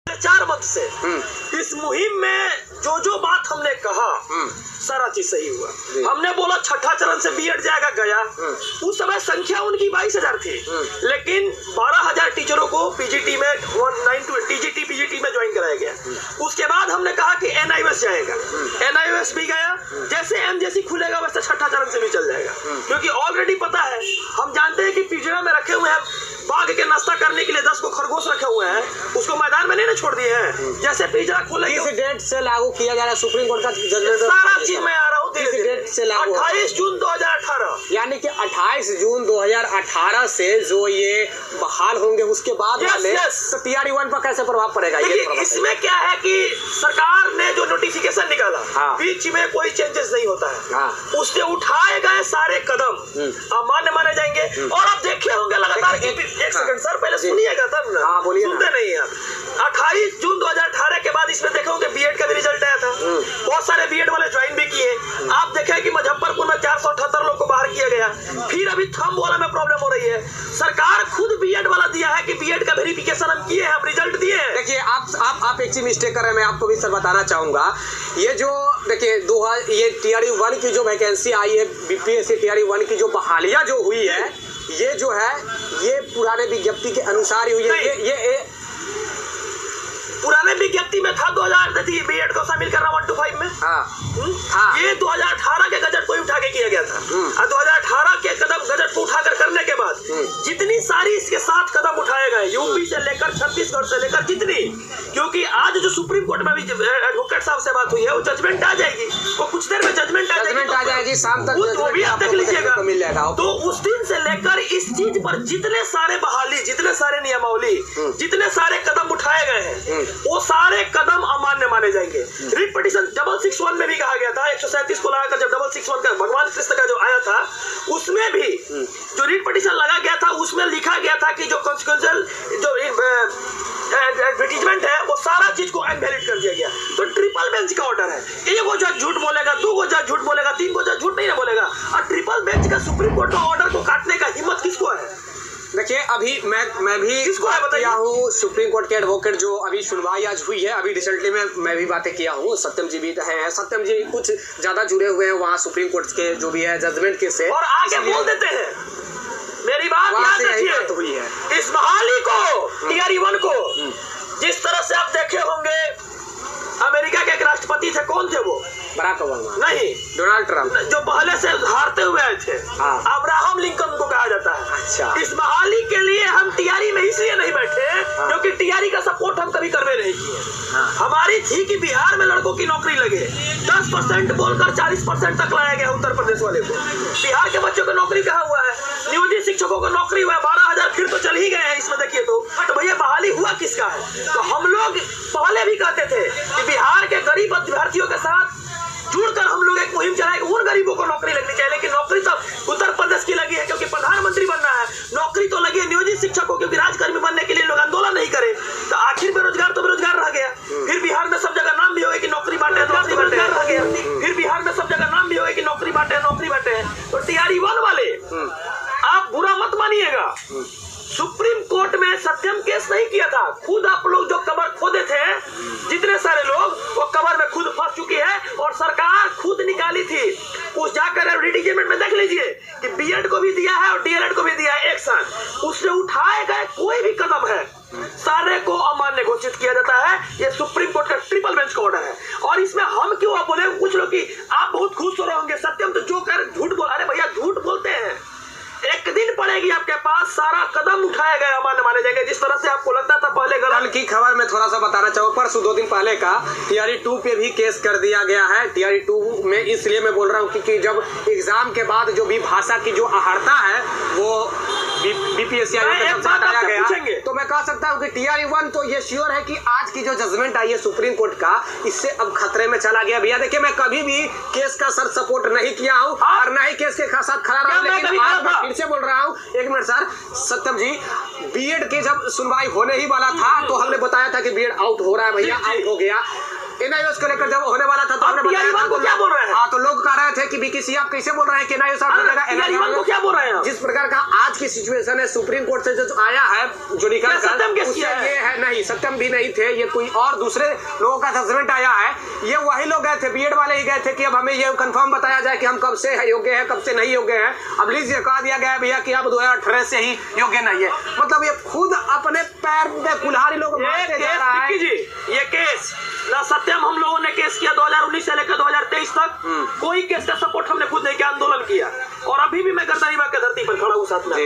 4 वक्त से इस मुहिम में जो बात हमने कहा सारा चीज सही हुआ। हमने बोला छठा चरण से बीएड जाएगा गया। उस समय संख्या उनकी 22,000 थी, लेकिन 12,000 टीचरों को पीजीटी में टीजीटी पीजीटी में ज्वाइन कराया गया। उसके बाद हमने कहा कि एनआईओएस जाएगा, एनआईओएस भी गया। जैसे एमजेसी खुलेगा वैसे छठा चरण से भी चल जाएगा, क्योंकि ऑलरेडी पता है, हम जानते हैं कि पिंजरा में रखे हुए हैं बाघ के नाश्ता करने के लिए 10 को खरगोश रखे हुए हैं, उसको मैदान में नहीं छोड़ दिए हैं। जैसे पिंजरा खोलेगा, किस डेट से लागू किया जा रहा है सुप्रीम कोर्ट का जजमेंट? सारा चीज मैं आ रहा हूँ किस डेट से लागू? 28 जून 2018, यानी कि 28 जून 2018 से जो ये बहाल होंगे उसके बाद वाले तो टीआरई 1 पर कैसे प्रभाव पड़ेगा? इसमें क्या है कि सरकार ने जो नोटिफिकेशन निकाला, बीच में कोई चेंजेस नहीं होता है, उससे उठाए गए सारे कदम अमान्य माने जाएंगे। और आप देखे होंगे लगातार, एक सेकंड सर पहले सुनिएगा तब ना, सुनते नहीं है। 28 जून 2018 के बाद इसमें देखोगे बीएड का भी रिजल्ट आया था, बहुत सारे बीएड वाले ज्वाइन भी किए। आप देखें कि मुजफ्फरपुर में 478 लोग को बाहर किया गया। फिर अभी थंब वाला में प्रॉब्लम हो रही है। सरकार खुद बीएड वाला दिया है कि बीएड का वेरिफिकेशन हम किए हैं, हम रिजल्ट दिए हैं। देखिए आप एक चीज मिस्टेक कर रहे हैं, मैं आपको भी सर बताना चाहूंगा। ये जो देखिए ये टीआरई 1 की जो वैकेंसी आई है, बीपीएससी टीआरई 1 की जो बहालियां जो हुई है, ये जो है ये पुराने विज्ञप्ति के अनुसार ही हुई है। ये पुराने विज्ञप्ति में था 2000 बीएड को शामिल करना 1 to 5 में। ये 2018 के गजट को उठा के किया गया था। 2018 के कदम गजट को उठाकर करने के बाद जितनी सारी इसके साथ कदम उठाए गए, यूपी से लेकर छत्तीसगढ़ से लेकर जितनी, क्योंकि आज जो सुप्रीम कोर्ट में भी एडवोकेट साहब से बात हुई है, वो जजमेंट आ जाएगी, वो कुछ देर में जजमेंट आ जाएगी, शाम तक वो भी आप देख लीजिएगा, मिल जाएगा। तो उस दिन से लेकर इस चीज पर जितने सारे बहाली, जितने सारे नियमावली, जितने सारे कदम उठाए गए हैं, वो सारे कदम अमान्य माने जाएंगे। रिट पिटीशन 661 में भी कहा गया था, 137 को लगाकर जब 661 का भगवान कृष्ण का जो आया था, उसमें भी जो रिट पिटीशन लगा गया था, उसमें लिखा गया था कि जो कॉन्सिक्वेंशियल जो एडवर्टीजमेंट है, वो सारा चीज को इनवैलिड कर दिया गया। तो ट्रिपल बेंच का ऑर्डर है, एक वो जज झूठ बोलेगा, 2 को जज झूठ बोलेगा, 3 को जज झूठ नहीं बोलेगा। और ट्रिपल बेंच का सुप्रीम कोर्ट का ऑर्डर को काटने का हिम्मत किसको है? देखिए अभी मैं भी किया हूँ सुप्रीम कोर्ट के एडवोकेट, जो अभी सुनवाई आज हुई है, अभी रिसेंटली में मैं भी बातें किया हूँ। सत्यम जी भी हैं, सत्यम जी कुछ ज्यादा जुड़े हुए हैं वहाँ सुप्रीम कोर्ट के जो भी है जजमेंट के से, और आगे बोल देते हैं। मेरी बात याद रखिए, हुई है इस बहाली को, टीआरई 1 को जिस तरह से आप देखे होंगे, अमेरिका के एक राष्ट्रपति थे, कौन थे वो? बराक ओबामा नहीं, डोनाल्ड ट्रंप, जो पहले से हारते हुए आए थे, अब्राहम लिंकन को कहा जाता है। अच्छा। इस बहाली के लिए हम टीआरई में इसलिए नहीं बैठे क्योंकि टीआरई का सपोर्ट हम कभी करवे नहीं किए। हमारी थी कि बिहार में लड़कों की नौकरी लगे, 10% बोलकर 40% तक लाया गया उत्तर प्रदेश वाले को। बिहार के बच्चों को नौकरी कहाँ हुआ है? नियोजित शिक्षकों को नौकरी हुआ है 12,000, फिर तो चल ही गए हैं। इसमें देखिए तो भैया बहाली हुआ किसका है? तो हम लोग पहले भी कहते थे कि बिहार के गरीब अभ्यर्थियों के साथ जुड़कर हम लोग एक मुहिम चलाएंगे, उन गरीबों को नौकरी लगनी चाहिए। लेकिन नौकरी तो उत्तर प्रदेश की लगी है क्योंकि प्रधानमंत्री बनना है, नौकरी तो लगी है नियोजित शिक्षकों, क्योंकि राजकर्मी बनने के लिए लोग आंदोलन नहीं करे, तो आखिर बेरोजगार तो बेरोजगार रह गया। फिर बिहार में सब जगह नाम भी हो गया कि नौकरी बांटे, नौकरी बांटे रह गया। फिर बिहार में सब जगह नाम भी हो गया कि नौकरी बांटे, नौकरी बांटे। तो टीआरई 1 वाले आप बुरा मत मानिएगा, सुप्रीम कोर्ट में सत्यम केस नहीं किया था। खुद आप लोग जो कबर खोदे थे, जितने सारे लोग, वो कबर में खुद फंस चुकी है, और सरकार खुद निकाली थी। उस जाकर रिडिजमेंट में देख लीजिए कि बीएड को भी दिया है और डीएलएड को भी दिया है एक साथ। उससे उठाए गए कोई भी कदम है, सारे को अमान्य घोषित किया जाता है। ये सुप्रीम कोर्ट का ट्रिपल बेंच का ऑर्डर है। और इसमें हम क्यों आप बोले, कुछ लोग कि आप बहुत खुश हो रहे होंगे, सत्यम तो जो कर झूठ बोल, अरे भैया झूठ बोलते हैं, एक दिन पड़ेगी आपके पास, सारा कदम उठाए गए अमान्य माने जाएंगे। जिस तरह से आपको लगता था पहले कल की खबर में थोड़ा सा बताना चाहूँ, परसों 2 दिन पहले का टीआरई 2 पे भी केस कर दिया गया है। टीआरई 2 में इसलिए मैं बोल रहा हूँ कि जब एग्जाम के बाद जो भी भाषा की जो अहर्ता है वो बीपीएससी आया गया, तो मैं कह सकता हूँ कि टीआरई 1 तो ये श्योर है कि आज की जो जजमेंट आई है सुप्रीम कोर्ट का, इससे अब खतरे में चला गया। भैया देखिए, मैं कभी भी केस का सर सपोर्ट नहीं किया हूँ और न ही केस के साथ खड़ा रहा, लेकिन आज मैं फिर से बोल रहा हूँ, एक मिनट सर, सत्यम जी, बीएड के जब सुनवाई होने ही वाला था तो हमने बताया था कि बीएड आउट हो रहा है, भैया आउट हो गया। एनआईओएस को लेकर जब होने वाला था तो हमने बताया था, क्या बोल रहे हैं? हाँ, तो लोग कह रहे थे कि बीकेसी आप कैसे बोल रहे हैं कि एनआईओएस को क्या बोल रहे हैं? जिस प्रकार का आज की सिचुएशन है, सुप्रीम कोर्ट से जो आया है, जो निकल सत्यम केस किया है, ये है नहीं, सत्यम भी नहीं थे, ये कोई और दूसरे लोगों का जजमेंट आया है। ये वही लोग गए थे, बीएड वाले ही गए थे कि अब हमें ये कंफर्म बताया जाए कि हम कब से योग्य है, कब से नहीं योग्य है। अब लीजिए कहा दिया गया भैया कि अब 2018 से ही योग्य नहीं है। मतलब ये खुद अपने पैर में कुल्हाड़ी लोग मारते जा रहा है। ये केस ना सत्यम हम लोगों ने केस किया 2019 से लेकर 2023 तक, कोई केस का सपोर्ट हमने खुद नहीं किया, आंदोलन किया, और अभी भी मैं गर्दनीबाग के धरती पर खड़ा हूँ साथ में।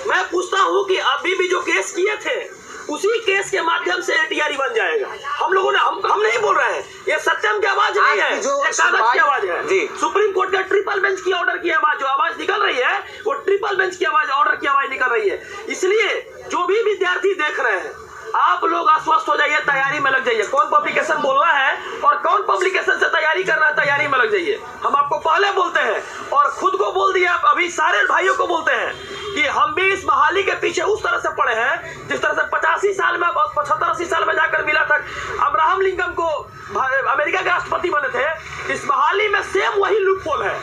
मैं पूछता हूँ कि अभी भी जो केस किए थे उसी केस के माध्यम से टीआरई बन जाएगा। हम लोगों ने हम नहीं बोल रहे हैं, ये सत्यम की आवाज नहीं है, ये कागज की आवाज है। सुप्रीम कोर्ट का ट्रिपल बेंच की ऑर्डर की आवाज, जो आवाज निकल रही है वो ट्रिपल बेंच की आवाज, ऑर्डर की आवाज निकल रही है। इसलिए जो भी विद्यार्थी देख रहे हैं, आप लोग आश्वस्त हो जाइए, तैयारी में लग जाइए। कौन पब्लिकेशन बोल रहा है और कौन पब्लिकेशन से तैयारी कर रहा है, तैयारी में लग जाइए। हम आपको पहले बोलते हैं और खुद को बोल दिया, अभी सारे भाइयों को बोलते हैं कि हम भी इस बहाली के पीछे उस तरह से पड़े हैं जिस तरह से 85 साल में 75-80 साल में जाकर मिला था अब्राहम लिंकन को अमेरिका के राष्ट्रपति बने थे। इस बहाली में सेम वही लूपहोल है,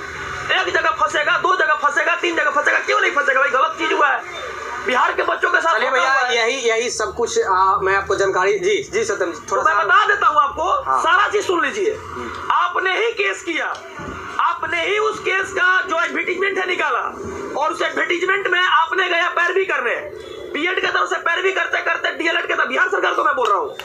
एक जगह फंसेगा, 2 जगह फंसेगा, 3 जगह फंसेगा, क्यों नहीं फंसेगा भाई? गलत चीज हुआ है बिहार के बच्चों के साथ। चलिए भैया, यही सब कुछ मैं आपको जानकारी जी सत्यम थोड़ा मैं बता देता हूँ आपको। सारा चीज सुन लीजिए। आपने ही केस किया, आपने ही उस केस का जो एडवर्टीजमेंट है निकाला, और उस एडवर्टीजमेंट में आपने गया पैरवी करने, बीएड की तरफ से पैरवी करते करते डीएलएड के तरफ, बिहार सरकार को मैं बोल रहा हूँ,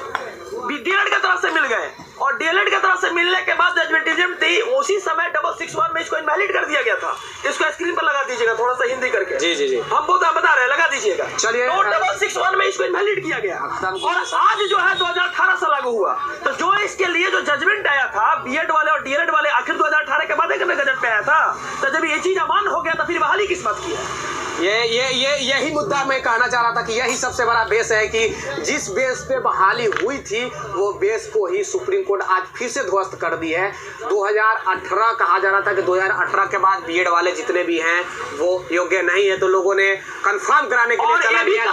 डीएलएड की तरफ से मिल गए, और डीएलएड की तरफ से मिलने के बाद एडवर्टीजमेंट थी, उसी समय 661 में इसको इनवैलिड कर दिया गया था। इसको स्क्रीन पर लगा दीजिएगा थोड़ा सा हिंदी करके। जी हम बता रहे हैं, लगा दीजिएगा। चलिए, 661 में इसको इनवैलिड किया गया, और आज जो है 2018 से लागू हुआ। तो जो इसके लिए जो जजमेंट आया था बीएड वाले और डीएलएड वाले, आखिर 2018 के बाद गजट पे आया था। तो जब ये चीज अमान हो गया तो फिर बहाली किस बात की है? यही मुद्दा मैं कहना चाह रहा था कि यही सबसे बड़ा बेस है कि जिस बेस पे बहाली हुई थी वो बेस को ही सुप्रीम कोर्ट आज फिर से ध्वस्त कर दी है। 2018 कहा जा रहा था कि 2018 के बाद बीएड वाले जितने भी हैं वो योग्य नहीं है, तो लोगों ने कंफर्म कराने के लिए चला गया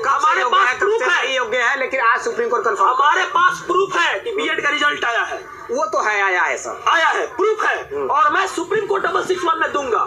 हमारे पास प्रूफ है योग्य है, लेकिन आज सुप्रीम कोर्ट कंफर्म, हमारे पास प्रूफ है कि बीएड का रिजल्ट आया है। वो तो है, आया है सर, आया है, प्रूफ है, और मैं सुप्रीम कोर्ट 661 में दूंगा।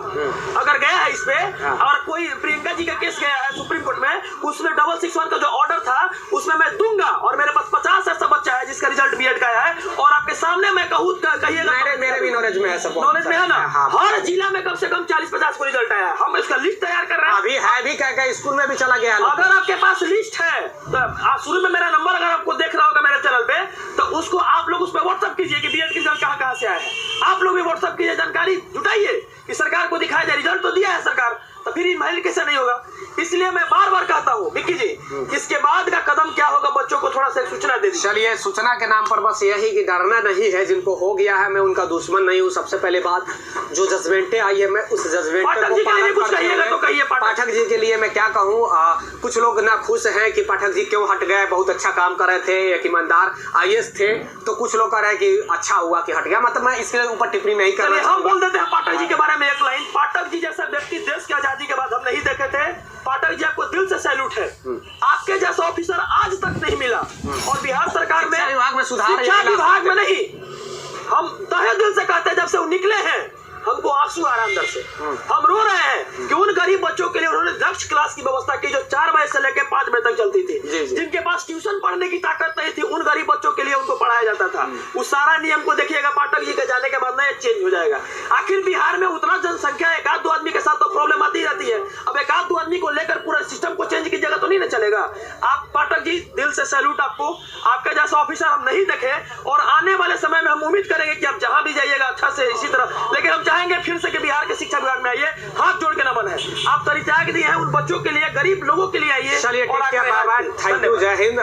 अगर गया है इस पे, और कोई प्रियंका जी का केस गया है सुप्रीम कोर्ट में, उसमें 661 का जो ऑर्डर था उसमें मैं दूंगा, और मेरे पास 50 ऐसा बच्चा है जिसका रिजल्ट बीएड का आया है, और आपके सामने मैं कहूँ कहिएगा, मेरे भी नॉलेज में है, सब नॉलेज में है ना। हर जिला में कम से कम 40-50 को रिजल्ट आया है। हम इसका लिस्ट तैयार कर रहे हैं, अभी है भी क्या स्कूल में भी चला गया। अगर आपके पास लिस्ट है तो शुरू में मेरा नंबर अगर आपको देख रहा होगा मेरे चैनल पे, तो उसको आप लोग उस पर व्हाट्सएप कीजिए कि बीएड की रिजल्ट कहाँ से आया है। आप लोग भी व्हाट्सएप कीजिए, जानकारी जुटाइए कि सरकार को दिखाया जाए, रिजल्ट तो दिया है सरकार, तो फिर इनवैलिड कैसे नहीं होगा? इसलिए मैं बार बार कहता हूँ विक्की जी, इसके बाद का कदम क्या होगा बच्चों को थोड़ा सा सूचना दे दीजिए। चलिए, सूचना के नाम पर बस यही कि डरना नहीं है, जिनको हो गया है मैं उनका दुश्मन नहीं हूँ। सबसे पहले बात, जो जजमेंटें आई है मैं उस जजमेंट को पाठक जी के लिए मैं क्या कहूँ, कुछ लोग ना खुश हैं कि पाठक जी क्यों हट गए, बहुत अच्छा काम कर रहे थे, एक ईमानदार आईएएस थे, तो कुछ लोग कह रहे हैं कि अच्छा हुआ कि हट गया। मतलब मैं इसके ऊपर टिप्पणी नहीं कर रहा। हम बोल देते हैं पाठक जी के बारे में एक लाइन। पाठक जी जैसा व्यक्ति देश की आजादी के बाद हम नहीं देखे थे। पाठक जी आपको दिल से सैल्यूट है, आपके जैसा ऑफिसर आज तक नहीं मिला, और बिहार सरकार में विभाग में सुधार, शिक्षा विभाग में नहीं, हम तहे दिल से कहते हैं जब से वो निकले हैं हमको आंसू आ रहा है अंदर से। हम रो रहे हैं कि उन गरीब बच्चों के लिए उन्होंने दक्ष क्लास की व्यवस्था की जो 4 बजे से लेकर 5 बजे तक चलती थी। जिनके पास ट्यूशन पढ़ने की ताकत नहीं थी, उन गरीब बच्चों के लिए उनको पढ़ाया जाता था। उस सारा नियम को देखिएगा पाठक जी के जाने के बाद नया चेंज हो जाएगा। आखिर बिहार में उतना जनसंख्या, 1-2 आदमी के साथ तो प्रॉब्लम आती रहती है। अब 1-2 आदमी को लेकर पूरा सिस्टम को चेंज कीजिएगा तो नहीं ना चलेगा। आप पाठक जी दिल से सैल्यूट आपको, आपके जैसा ऑफिसर हम नहीं देखे, और आने वाले समय में हम उम्मीद करेंगे कि आप जहां भी जाइएगा अच्छा से इसी तरह, लेकिन हम चाहेंगे फिर से कि बिहार के शिक्षा विभाग में आइए, हाथ जोड़ के नमन है। आप परित्याग दिए हैं उन बच्चों के लिए, गरीब लोगों के लिए आइए। चलिए, थैंक यू, जय हिंद।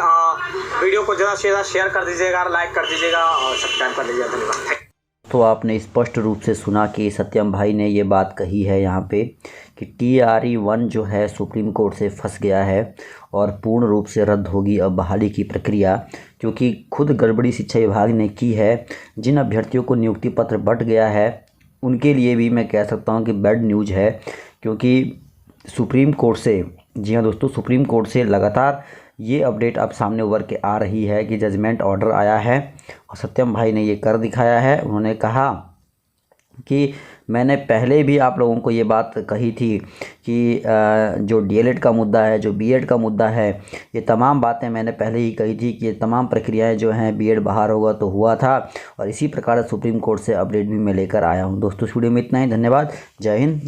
वीडियो को ज़्यादा से ज़्यादा शेयर कर दीजिएगा, लाइक कर दीजिएगा और सब्सक्राइब कर लीजिएगा। धन्यवाद। तो आपने स्पष्ट रूप से सुना कि सत्यम भाई ने ये बात कही है यहाँ पे कि TRE 1 जो है सुप्रीम कोर्ट से फंस गया है और पूर्ण रूप से रद्द होगी अब बहाली की प्रक्रिया, क्योंकि खुद गड़बड़ी शिक्षा विभाग ने की है। जिन अभ्यर्थियों को नियुक्ति पत्र बंट गया है उनके लिए भी मैं कह सकता हूँ कि बैड न्यूज़ है, क्योंकि सुप्रीम कोर्ट से, जी हाँ दोस्तों, सुप्रीम कोर्ट से लगातार ये अपडेट अब सामने उभर के आ रही है कि जजमेंट ऑर्डर आया है और सत्यम भाई ने ये कर दिखाया है। उन्होंने कहा कि मैंने पहले भी आप लोगों को ये बात कही थी कि जो डीएलएड का मुद्दा है, जो बीएड का मुद्दा है, ये तमाम बातें मैंने पहले ही कही थी कि ये तमाम प्रक्रियाएं जो हैं बीएड बाहर होगा तो हुआ था, और इसी प्रकार सुप्रीम कोर्ट से अपडेट भी मैं लेकर आया हूं। दोस्तों, इस वीडियो में इतना ही। धन्यवाद। जय हिंद।